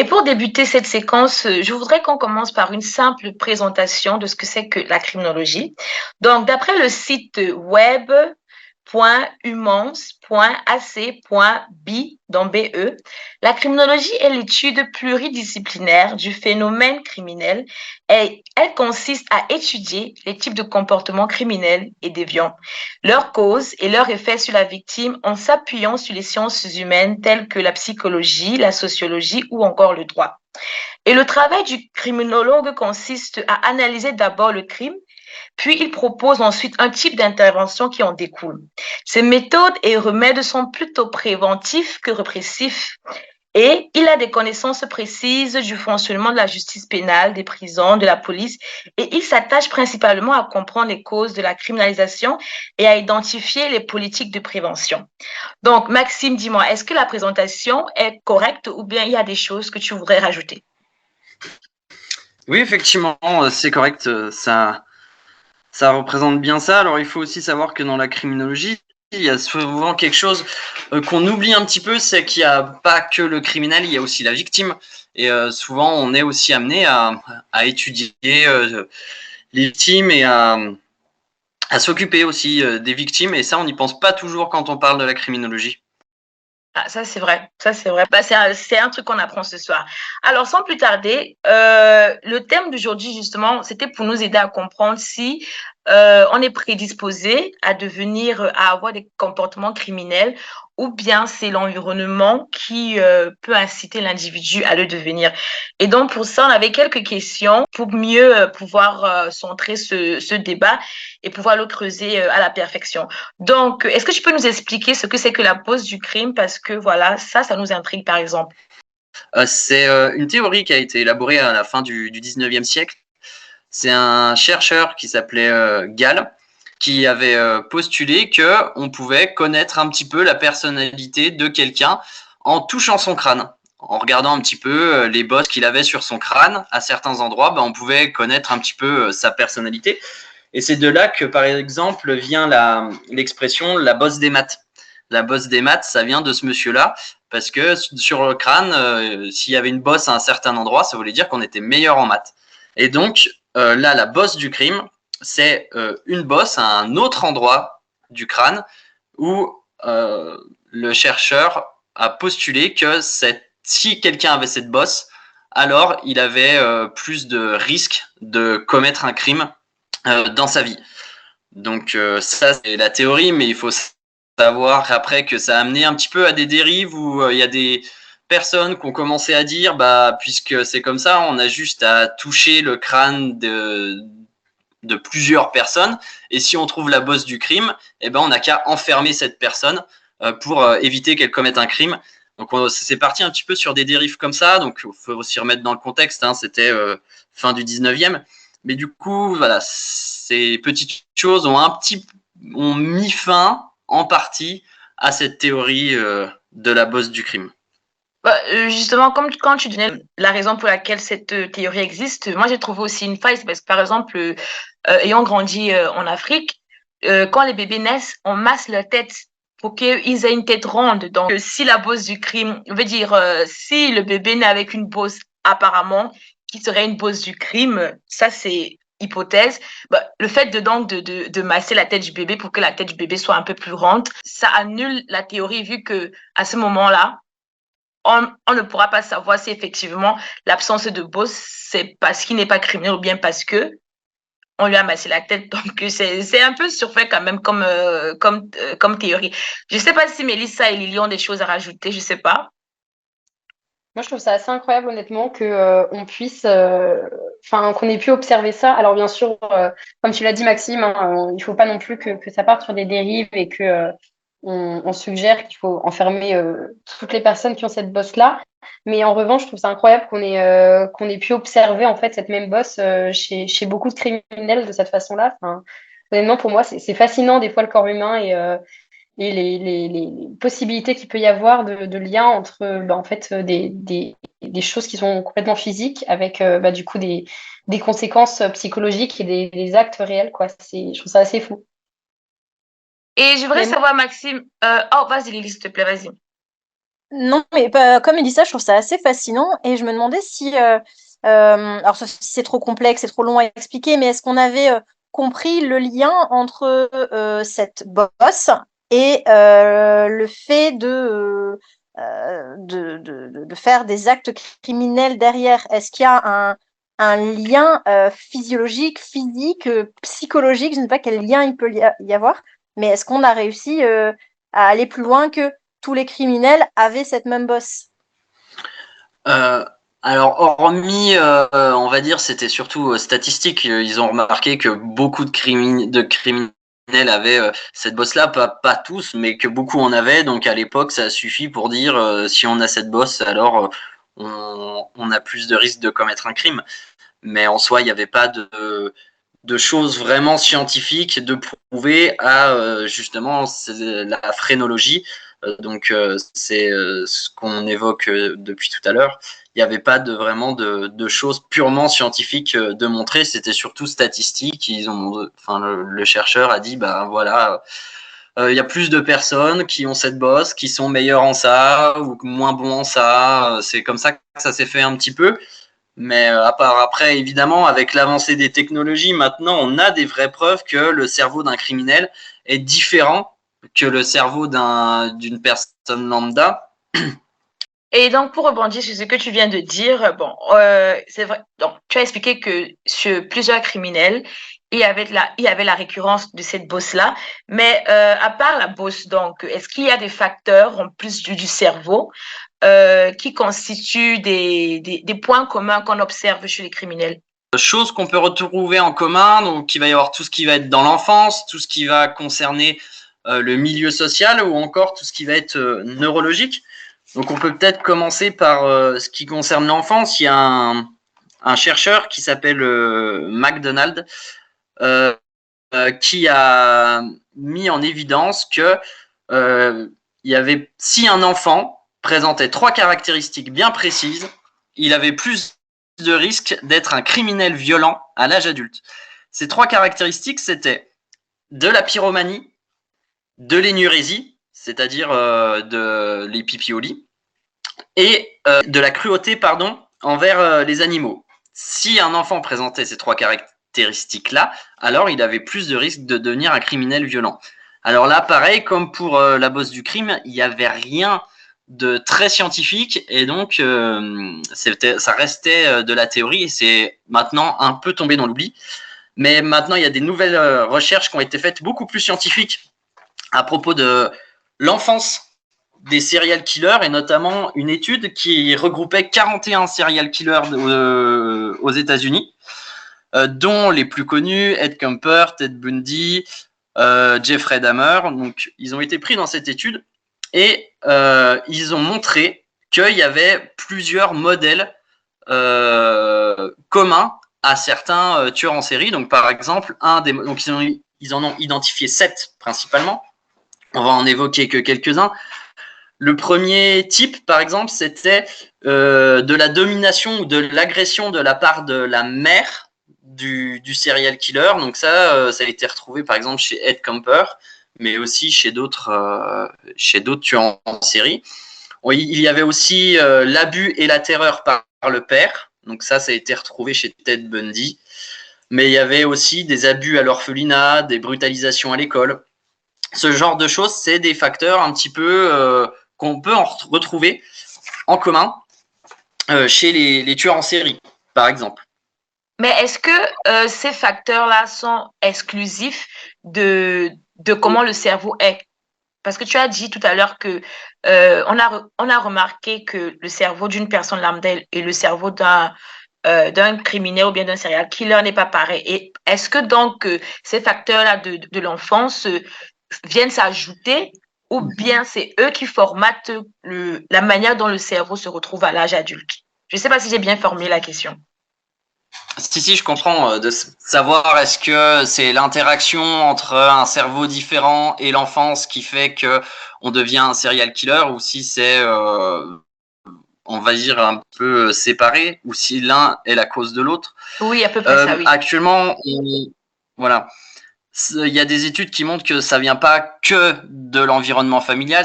Et pour débuter cette séquence, je voudrais qu'on commence par une simple présentation de ce que c'est que la criminologie. Donc, d'après le site web.humans.ac.bi, dans BE, la criminologie est l'étude pluridisciplinaire du phénomène criminel et elle consiste à étudier les types de comportements criminels et déviants, leurs causes et leurs effets sur la victime en s'appuyant sur les sciences humaines telles que la psychologie, la sociologie ou encore le droit. Et le travail du criminologue consiste à analyser d'abord le crime, puis il propose ensuite un type d'intervention qui en découle. Ces méthodes et remèdes sont plutôt préventifs que répressifs et il a des connaissances précises du fonctionnement de la justice pénale, des prisons, de la police, et il s'attache principalement à comprendre les causes de la criminalisation et à identifier les politiques de prévention. Donc, Maxime, dis-moi, est-ce que la présentation est correcte ou bien il y a des choses que tu voudrais rajouter? Oui, effectivement, c'est correct. Ça représente bien ça. Alors, il faut aussi savoir que dans la criminologie, il y a souvent quelque chose qu'on oublie un petit peu, c'est qu'il n'y a pas que le criminel, il y a aussi la victime. Et souvent, on est aussi amené à étudier les victimes et à s'occuper aussi des victimes. Et ça, on n'y pense pas toujours quand on parle de la criminologie. Ah, ça c'est vrai, ça c'est vrai. Bah, c'est un truc qu'on apprend ce soir. Alors, sans plus tarder, le thème d'aujourd'hui, justement, c'était pour nous aider à comprendre si on est prédisposé à devenir, à avoir des comportements criminels ou bien c'est l'environnement qui peut inciter l'individu à le devenir. Et donc, pour ça, on avait quelques questions pour mieux pouvoir centrer ce débat et pouvoir le creuser à la perfection. Donc, est-ce que tu peux nous expliquer ce que c'est que la pause du crime? Parce que voilà, ça nous intrigue, par exemple. C'est une théorie qui a été élaborée à la fin du 19e siècle. C'est un chercheur qui s'appelait Gall qui avait postulé que on pouvait connaître un petit peu la personnalité de quelqu'un en touchant son crâne. En regardant un petit peu les bosses qu'il avait sur son crâne, à certains endroits, on pouvait connaître un petit peu sa personnalité. Et c'est de là que, par exemple, vient l'expression la bosse des maths. La bosse des maths, ça vient de ce monsieur-là, parce que sur le crâne, s'il y avait une bosse à un certain endroit, ça voulait dire qu'on était meilleur en maths. Et donc, là, la bosse du crime, c'est une bosse à un autre endroit du crâne où le chercheur a postulé que si quelqu'un avait cette bosse, alors il avait plus de risques de commettre un crime dans sa vie. Donc ça, c'est la théorie, mais il faut savoir après que ça a amené un petit peu à des dérives où il y a des personnes qui ont commencé à dire, puisque c'est comme ça, on a juste à toucher le crâne de plusieurs personnes, et si on trouve la bosse du crime, on n'a qu'à enfermer cette personne pour éviter qu'elle commette un crime. Donc c'est parti un petit peu sur des dérives comme ça, donc il faut aussi remettre dans le contexte, c'était fin du 19e. Mais du coup, voilà, ces petites choses ont mis fin en partie à cette théorie de la bosse du crime. Bah, justement, comme quand tu donnais la raison pour laquelle cette théorie existe, moi j'ai trouvé aussi une faille, parce que par exemple, ayant grandi en Afrique, quand les bébés naissent, on masse leur tête pour qu'ils aient une tête ronde. Donc, si la bosse du crime, veut dire, si le bébé naît avec une bosse apparemment qui serait une bosse du crime, ça c'est hypothèse. Bah, le fait de masser la tête du bébé pour que la tête du bébé soit un peu plus ronde, ça annule la théorie vu que à ce moment-là, on ne pourra pas savoir si effectivement l'absence de bosse, c'est parce qu'il n'est pas criminel ou bien parce que on lui a massé la tête. Donc, c'est un peu surfait quand même comme théorie. Je ne sais pas si Mélissa et Lily ont des choses à rajouter, je ne sais pas. Moi, je trouve ça assez incroyable, honnêtement, que on puisse, enfin, qu'on ait pu observer ça. Alors, bien sûr, comme tu l'as dit, Maxime, hein, il faut pas non plus que ça parte sur des dérives et que on suggère qu'il faut enfermer toutes les personnes qui ont cette bosse-là. Mais en revanche, je trouve ça incroyable qu'on ait pu observer en fait cette même bosse chez beaucoup de criminels de cette façon-là. Enfin, honnêtement, pour moi, c'est fascinant des fois le corps humain et les possibilités qu'il peut y avoir de lien entre en fait, des choses qui sont complètement physiques avec du coup des conséquences psychologiques et des actes réels, quoi. Je trouve ça assez fou. Et je voudrais Mais savoir, Maxime, oh, vas-y, Lily, s'il te plaît, vas-y. Non, mais comme il dit ça, je trouve ça assez fascinant et je me demandais si, alors si c'est trop complexe, c'est trop long à expliquer, mais est-ce qu'on avait compris le lien entre cette bosse et le fait de faire des actes criminels derrière? Est-ce qu'il y a un lien physiologique, physique, psychologique? Je ne sais pas quel lien il peut y avoir, mais est-ce qu'on a réussi à aller plus loin que tous les criminels avaient cette même bosse? Euh, alors, hormis, on va dire, c'était surtout statistique. Ils ont remarqué que beaucoup de criminels avaient cette bosse-là, pas tous, mais que beaucoup en avaient. Donc, à l'époque, ça suffit pour dire si on a cette bosse, alors on a plus de risques de commettre un crime. Mais en soi, il n'y avait pas de choses vraiment scientifiques de prouver à justement la phrénologie. C'est ce qu'on évoque depuis tout à l'heure. Il n'y avait pas vraiment de choses purement scientifiques de montrer. C'était surtout statistique. Le chercheur a dit, bah voilà, il y a plus de personnes qui ont cette bosse, qui sont meilleures en ça ou moins bons en ça. C'est comme ça que ça s'est fait un petit peu. Mais à part après, évidemment, avec l'avancée des technologies, maintenant, on a des vraies preuves que le cerveau d'un criminel est différent que le cerveau d'une personne lambda. Et donc, pour rebondir sur ce que tu viens de dire, bon, c'est vrai. Donc, tu as expliqué que sur plusieurs criminels, il y avait la récurrence de cette bosse-là. Mais à part la bosse, donc, est-ce qu'il y a des facteurs en plus du cerveau qui constituent des points communs qu'on observe chez les criminels? Chose qu'on peut retrouver en commun, donc il va y avoir tout ce qui va être dans l'enfance, tout ce qui va concerner le milieu social ou encore tout ce qui va être neurologique. Donc on peut peut-être commencer par ce qui concerne l'enfance. Il y a un chercheur qui s'appelle MacDonald qui a mis en évidence que il y avait, si un enfant présentait 3 caractéristiques bien précises, il avait plus de risque d'être un criminel violent à l'âge adulte. Ces 3 caractéristiques, c'était de la pyromanie, de l'énurésie, c'est-à-dire de l'épipiolie, et de la cruauté, envers les animaux. Si un enfant présentait ces 3 caractéristiques-là, alors il avait plus de risque de devenir un criminel violent. Alors là, pareil, comme pour la bosse du crime, il n'y avait rien de très scientifique et donc ça restait de la théorie et c'est maintenant un peu tombé dans l'oubli. Mais maintenant, il y a des nouvelles recherches qui ont été faites beaucoup plus scientifiques à propos de l'enfance des serial killers et notamment une étude qui regroupait 41 serial killers aux États-Unis, dont les plus connus, Ed Kemper, Ted Bundy, Jeffrey Dahmer. Donc, ils ont été pris dans cette étude et ils ont montré qu'il y avait plusieurs modèles communs à certains tueurs en série. Donc, par exemple, donc ils en ont identifié 7 principalement. On va en évoquer que quelques-uns. Le premier type, par exemple, c'était de la domination ou de l'agression de la part de la mère du serial killer. Donc ça a été retrouvé, par exemple, chez Ed Kemper, mais aussi chez d'autres tueurs en série. Il y avait aussi l'abus et la terreur par le père. Donc ça a été retrouvé chez Ted Bundy. Mais il y avait aussi des abus à l'orphelinat, des brutalisations à l'école. Ce genre de choses, c'est des facteurs un petit peu qu'on peut en retrouver en commun chez les tueurs en série, par exemple. Mais est-ce que ces facteurs-là sont exclusifs de comment le cerveau est? Parce que tu as dit tout à l'heure que on a remarqué que le cerveau d'une personne lambda et le cerveau d'un criminel ou bien d'un serial killer n'est pas pareil. Et est-ce que donc ces facteurs-là de l'enfance viennent s'ajouter ou bien c'est eux qui formatent la manière dont le cerveau se retrouve à l'âge adulte? Je ne sais pas si j'ai bien formulé la question. Si, je comprends, de savoir est-ce que c'est l'interaction entre un cerveau différent et l'enfance qui fait que on devient un serial killer ou si c'est, on va dire, un peu séparé ou si l'un est la cause de l'autre. Oui, à peu près ça, oui. Actuellement, voilà. Il y a des études qui montrent que ça vient pas que de l'environnement familial,